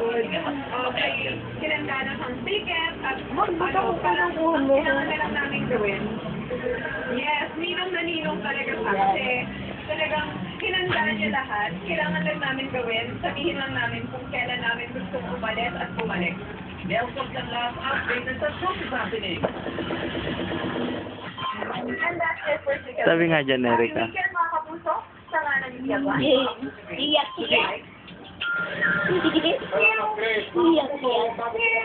Okay, kinanda ng ticket at kailangan na lang namin gawin. Yes, ninong na ninong talaga siya. Kasi talagang hinanda niya lahat. Kailangan lang namin gawin. Sabihin lang namin kung kailan namin gusto umalis at bumalik. Welcome to the last update and that's what is happening. And that's it for today. Sabi nga dyan, Erica. Weekend, mga kapuso, sa nga ng iyawan. Iyak.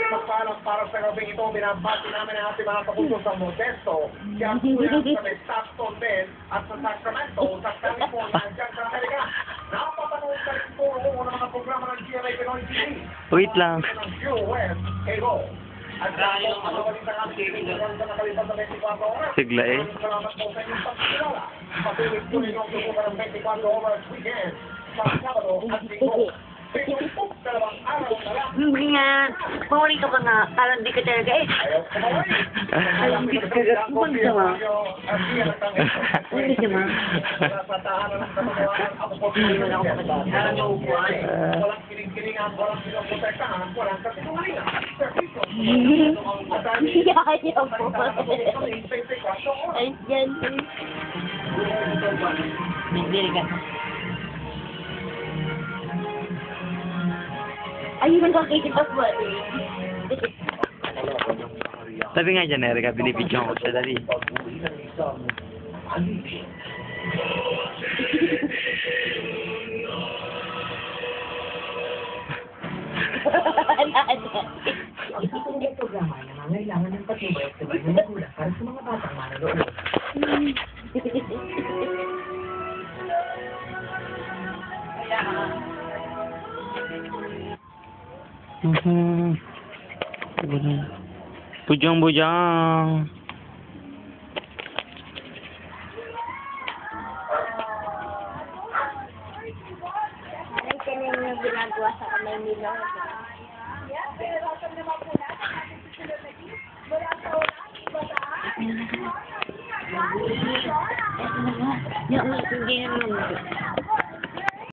Magpaalam para sa gabing ito, binabati namin ang ating mga kapuso sa Modesto, Siapuyan, sa may Stockton din, at sa Sacramento, sa California, dyan sa Amerika. Napapanood ka rin po ng mga programa ng GMA Pinoy TV. Wait lang. Ng QS, Ego. At dahil ang mga balita ng TV, sa nakalipas na 24 oras. Sigla eh. Salamat po sa inyong pagkilala. Patuloy po ninyo ang subukan ng 24 oras weekend sa Sabado at Linggo. Hindi nga. Paborito ka nga. Parang di ka talaga eh. Alam mo, kagat mo ba naman? Hindi naman. Wala walang kiling-kilingan, walang pinoprotektahan, walang kasinungalingan. Ayaw po. Ay, yan. Bibili ka. Ayun ang kakikita po. Sabi nga dyan, Erica, binibidyon ko siya dali. Ito ang programa na nangangailangan ng patnubay at sabay ng magulang para sa mga batang mananood. Bujang-bujang. Ay, kanina yung ginagawa sa kamay nila. Yung hindi naman.